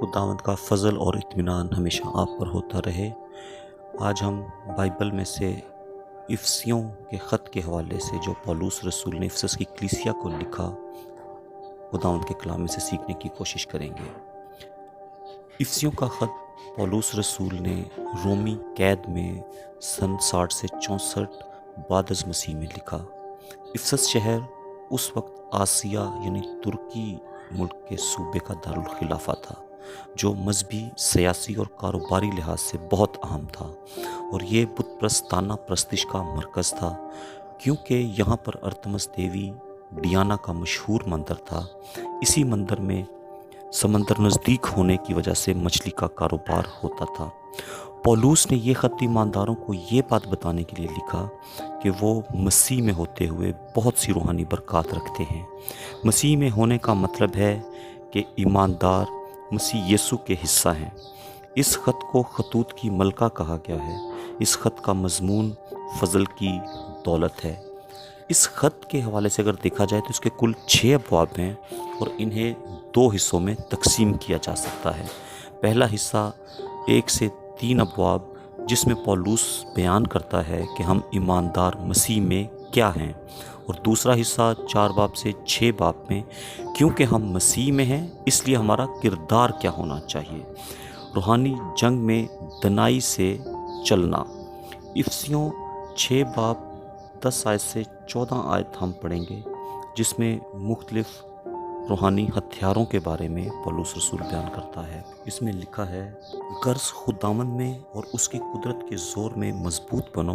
खुदावंद का फ़ज़ल और इत्मीनान हमेशा आप पर होता रहे। आज हम बाइबल में से इफसियों के ख़त के हवाले से जो पौलुस रसूल ने इफसस की कलीसिया को लिखा, खुदावंद के कलाम में से सीखने की कोशिश करेंगे। इफसियों का ख़त पौलुस रसूल ने रोमी कैद में सन 60 से 64 बाद अज़ मसीह में लिखा। इफसस शहर उस वक्त आसिया यानी तुर्की मुल्क के सूबे का दारुल खिलाफा था, जो मजहबी, सियासी और कारोबारी लिहाज से बहुत अहम था, और ये बुत प्रस्ताना प्रस्तिश का मरकज़ था, क्योंकि यहाँ पर अर्तमस देवी डियाना का मशहूर मंदिर था। इसी मंदिर में समंदर नज़दीक होने की वजह से मछली का कारोबार होता था। पौलुस ने ये ख़त ईमानदारों को ये बात बताने के लिए लिखा कि वो मसीह में होते हुए बहुत सी रूहानी बरक़ात रखते हैं। मसीह में होने का मतलब है कि ईमानदार मसीह यीशु के हिस्सा हैं। इस ख़त को खतूत की मलका कहा गया है। इस ख़त का मज़मून फ़ज़ल की दौलत है। इस ख़त के हवाले से अगर देखा जाए तो इसके कुल 6 अबवाब हैं और इन्हें 2 हिस्सों में तकसीम किया जा सकता है। पहला हिस्सा 1 से 3 अबवाब, जिसमें पौलुस बयान करता है कि हम ईमानदार मसीह में क्या हैं, और दूसरा हिस्सा 4 बाब से 6 बाब में, क्योंकि हम मसीह में हैं इसलिए हमारा किरदार क्या होना चाहिए। रूहानी जंग में दनाई से चलना। इफसियों 6 बाब 10 आयत से 14 आयत हम पढ़ेंगे, जिसमें मुख्तलिफ रूहानी हथियारों के बारे में पौलुस रसूल बयान करता है। इसमें लिखा है, गर्ज खुदावंद में और उसकी कुदरत के ज़ोर में मजबूत बनो,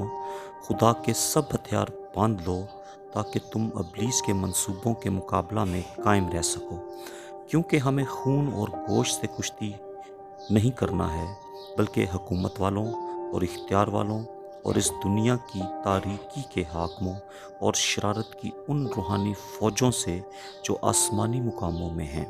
खुदा के सब हथियार बांध लो, ताकि तुम अबलीस के मंसूबों के मुकाबला में कायम रह सको। क्योंकि हमें खून और गोश्त से कुश्ती नहीं करना है, बल्कि हुकूमत वालों और इख्तियार वालों और इस दुनिया की तारीकी के हाकिमों और शरारत की उन रूहानी फ़ौजों से जो आसमानी मुकामों में हैं।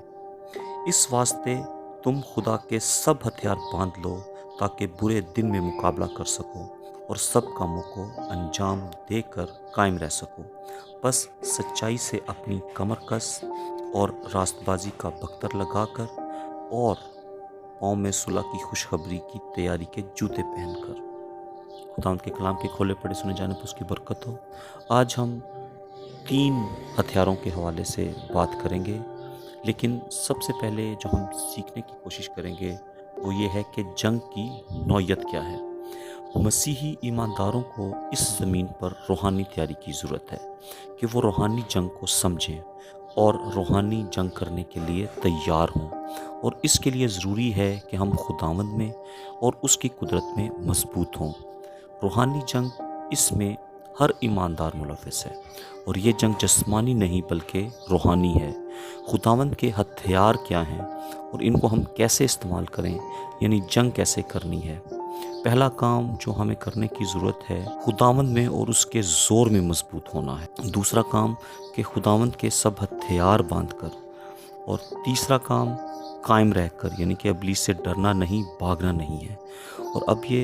इस वास्ते तुम खुदा के सब हथियार बांध लो, ताकि बुरे दिन में मुकाबला कर सको और सब कामों को अंजाम देकर कायम रह सको। बस सच्चाई से अपनी कमर कस और रास्तबाजी का बख्तर लगाकर और पाँव में सुलह की खुशखबरी की तैयारी के जूते पहनकर। खुदावंद के कलाम के खोले पढ़े सुने जाने पर उसकी बरकत हो। आज हम 3 हथियारों के हवाले से बात करेंगे, लेकिन सबसे पहले जो हम सीखने की कोशिश करेंगे वो ये है कि जंग की नौयत क्या है। मसीही ईमानदारों को इस ज़मीन पर रूहानी तैयारी की ज़रूरत है कि वो रूहानी जंग को समझें और रूहानी जंग करने के लिए तैयार हों, और इसके लिए ज़रूरी है कि हम खुदावंद में और उसकी कुदरत में मजबूत हों। रूहानी जंग, इसमें हर ईमानदार मुलव्वस है, और ये जंग जिस्मानी नहीं बल्कि रूहानी है। खुदावंद के हथियार क्या हैं और इनको हम कैसे इस्तेमाल करें, यानी जंग कैसे करनी है। पहला काम जो हमें करने की ज़रूरत है, खुदावंद में और उसके ज़ोर में मजबूत होना है। दूसरा काम कि खुदावंद के सब हथियार बांध कर, और तीसरा काम कायम रहकर, यानी कि इब्लीस से डरना नहीं, भागना नहीं है। और अब ये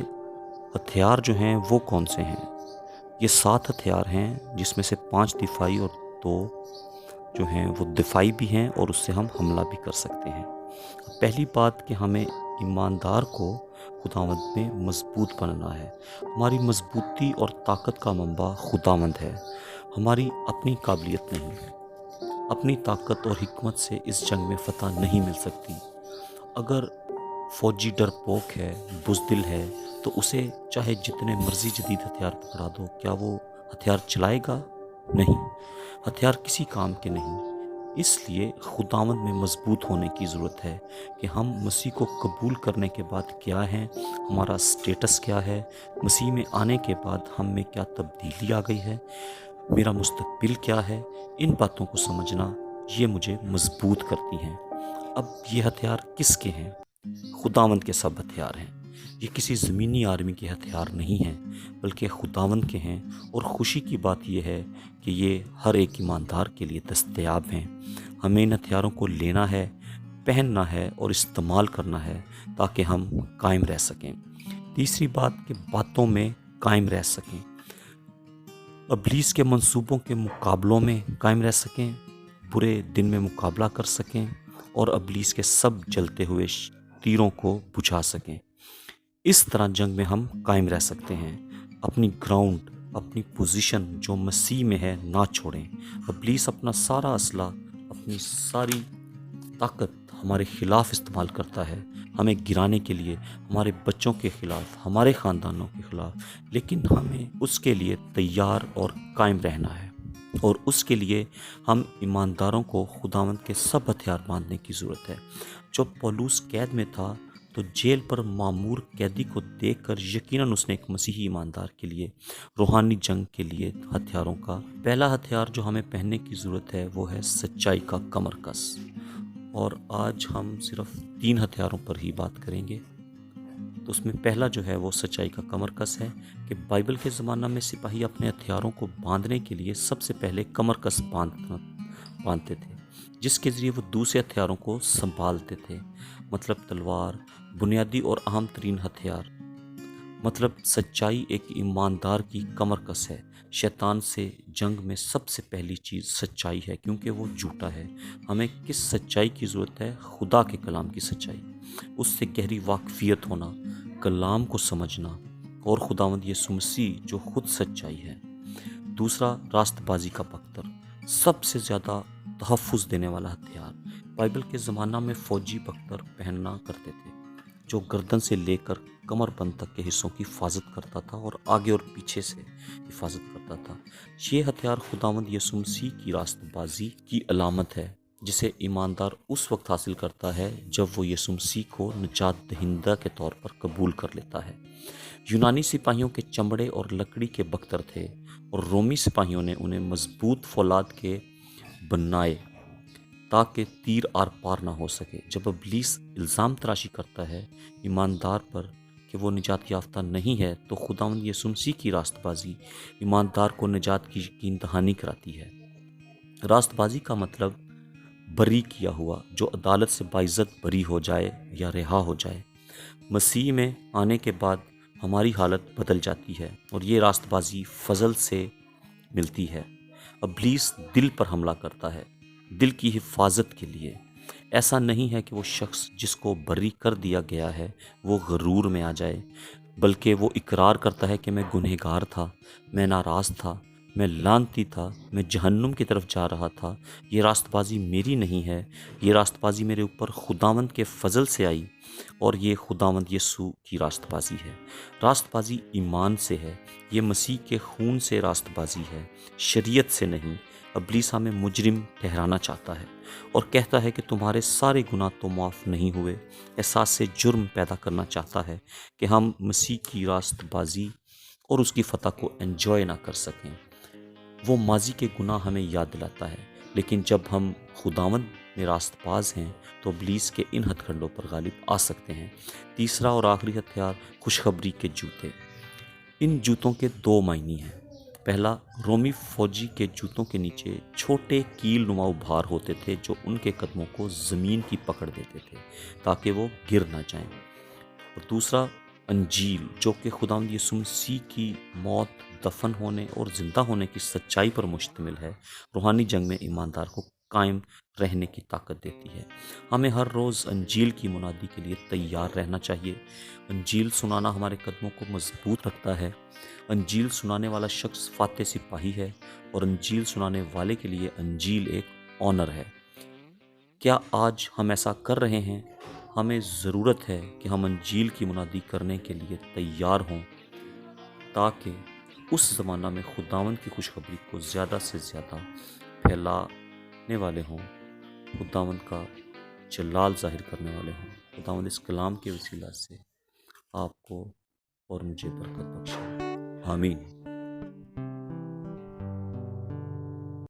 हथियार जो हैं वो कौन से हैं? ये 7 हथियार हैं, जिसमें से 5 दिफाई और 2 जो हैं वो दिफाई भी हैं, और उससे हम हमला भी कर सकते हैं। पहली बात कि हमें ईमानदार को खुदावंद में मजबूत बनना है। हमारी मजबूती और ताकत का मंबा खुदावंद है, हमारी अपनी काबिलियत नहीं। अपनी ताकत और हिकमत से इस जंग में फतह नहीं मिल सकती। अगर फौजी डरपोक है, बुज़दिल है, तो उसे चाहे जितने मर्जी जदीद हथियार पकड़ा दो, क्या वो हथियार चलाएगा? नहीं, हथियार किसी काम के नहीं। इसलिए खुदावंद में मजबूत होने की ज़रूरत है कि हम मसीह को कबूल करने के बाद क्या हैं, हमारा स्टेटस क्या है, मसीह में आने के बाद हम में क्या तब्दीली आ गई है, मेरा मुस्तकबिल क्या है। इन बातों को समझना ये मुझे मजबूत करती हैं। अब ये हथियार किसके हैं? खुदावंद के सब हथियार हैं। ये किसी ज़मीनी आर्मी के हथियार नहीं हैं, बल्कि खुदावंद के हैं। और ख़ुशी की बात यह है कि ये हर एक ईमानदार के लिए दस्तयाब हैं। हमें इन हथियारों को लेना है, पहनना है और इस्तेमाल करना है, ताकि हम कायम रह सकें। तीसरी बात कि बातों में कायम रह सकें, इब्लीस के मंसूबों के मुकाबलों में कायम रह सकें, बुरे दिन में मुकाबला कर सकें, और इब्लीस के सब जलते हुए تیروں کو بجھا سکیں۔ اس طرح جنگ میں ہم قائم رہ سکتے ہیں۔ اپنی گراؤنڈ، اپنی پوزیشن جو مسیح میں ہے نہ چھوڑیں۔ ابلیس اپنا سارا اسلحہ، اپنی ساری طاقت ہمارے خلاف استعمال کرتا ہے، ہمیں گرانے کے لیے، ہمارے بچوں کے خلاف، ہمارے خاندانوں کے خلاف، لیکن ہمیں اس کے لیے تیار اور قائم رہنا ہے، اور اس کے لیے ہم ایمانداروں کو خداوند کے سب ہتھیار باندھنے کی ضرورت ہے۔ جب پولوس قید میں تھا تو جیل پر معمور قیدی کو دیکھ کر یقیناً اس نے ایک مسیحی ایماندار کے لیے روحانی جنگ کے لیے ہتھیاروں کا پہلا ہتھیار جو ہمیں پہننے کی ضرورت ہے وہ ہے سچائی کا کمر کس۔ اور آج ہم صرف 3 ہتھیاروں پر ہی بات کریں گے۔ تو اس میں پہلا جو ہے وہ سچائی کا کمر کس ہے کہ بائبل کے زمانہ میں سپاہی اپنے ہتھیاروں کو باندھنے کے لیے سب سے پہلے کمر کس باندھتے تھے، جس کے ذریعے وہ دوسرے ہتھیاروں کو سنبھالتے تھے۔ مطلب تلوار بنیادی اور اہم ترین ہتھیار، مطلب سچائی ایک ایماندار کی کمر کس ہے۔ شیطان سے جنگ میں سب سے پہلی چیز سچائی ہے، کیونکہ وہ جھوٹا ہے۔ ہمیں کس سچائی کی ضرورت ہے؟ خدا کے کلام کی سچائی، اس سے گہری واقفیت ہونا، کلام کو سمجھنا، اور خداوند یسوع مسیح جو خود سچائی ہے۔ دوسرا راست بازی کا بختر، سب سے زیادہ تحفظ دینے والا ہتھیار۔ بائبل کے زمانہ میں فوجی بختر پہننا کرتے تھے جو گردن سے لے کر کمر بند تک کے حصوں کی حفاظت کرتا تھا اور آگے اور پیچھے سے حفاظت کرتا تھا۔ یہ ہتھیار خداوند یسوع مسیح کی راست بازی کی علامت ہے، جسے ایماندار اس وقت حاصل کرتا ہے جب وہ یسوع مسیح کو نجات دہندہ کے طور پر قبول کر لیتا ہے۔ یونانی سپاہیوں کے چمڑے اور لکڑی کے بختر تھے، اور رومی سپاہیوں نے انہیں مضبوط فولاد کے بنائے تاکہ تیر آر پار نہ ہو سکے۔ جب ابلیس الزام تراشی کرتا ہے ایماندار پر کہ وہ نجات یافتہ نہیں ہے، تو خداوند یسوع مسیح کی راست بازی ایماندار کو نجات کی یقین دہانی کراتی ہے۔ راست بازی کا مطلب بری کیا ہوا، جو عدالت سے باعزت بری ہو جائے یا رہا ہو جائے۔ مسیح میں آنے کے بعد ہماری حالت بدل جاتی ہے، اور یہ راست بازی فضل سے ملتی ہے۔ ابلیس دل پر حملہ کرتا ہے، دل کی حفاظت کے لیے۔ ایسا نہیں ہے کہ وہ شخص جس کو بری کر دیا گیا ہے وہ غرور میں آ جائے، بلکہ وہ اقرار کرتا ہے کہ میں گنہگار تھا، میں ناراض تھا، میں لعنتی تھا، میں جہنم کی طرف جا رہا تھا۔ یہ راست بازی میری نہیں ہے، یہ راست بازی میرے اوپر خداوند کے فضل سے آئی، اور یہ خداوند یسوع کی راست بازی ہے۔ راست بازی ایمان سے ہے، یہ مسیح کے خون سے راست بازی ہے، شریعت سے نہیں۔ ابلیس ہمیں مجرم ٹھہرانا چاہتا ہے اور کہتا ہے کہ تمہارے سارے گناہ تو معاف نہیں ہوئے۔ احساس سے جرم پیدا کرنا چاہتا ہے کہ ہم مسیح کی راست بازی اور اس کی فتح کو انجوائے نہ کر سکیں۔ وہ ماضی کے گناہ ہمیں یاد دلاتا ہے، لیکن جب ہم خداوند میں راست باز ہیں تو ابلیس کے ان ہتھ کنڈوں پر غالب آ سکتے ہیں۔ تیسرا اور آخری ہتھیار خوشخبری کے جوتے۔ ان جوتوں کے 2 معنی ہیں۔ پہلا، رومی فوجی کے جوتوں کے نیچے چھوٹے کیل نما ابھار ہوتے تھے جو ان کے قدموں کو زمین کی پکڑ دیتے تھے تاکہ وہ گر نہ جائیں۔ اور دوسرا، انجیل، جو کہ خداوند یسوع مسیح کی موت، دفن ہونے اور زندہ ہونے کی سچائی پر مشتمل ہے، روحانی جنگ میں ایماندار کو قائم رہنے کی طاقت دیتی ہے۔ ہمیں ہر روز انجیل کی منادی کے لیے تیار رہنا چاہیے۔ انجیل سنانا ہمارے قدموں کو مضبوط رکھتا ہے۔ انجیل سنانے والا شخص فاتح سپاہی ہے، اور انجیل سنانے والے کے لیے انجیل ایک آنر ہے۔ کیا آج ہم ایسا کر رہے ہیں؟ ہمیں ضرورت ہے کہ ہم انجیل کی منادی کرنے کے لیے تیار ہوں، تاکہ اس زمانہ میں خداوند کی خوشخبری کو زیادہ سے زیادہ پھیلانے والے ہوں، خداوند کا جلال ظاہر کرنے والے ہوں۔ خداوند اس کلام کے وسیلہ سے آپ کو اور مجھے برکت بخشے۔ آمین۔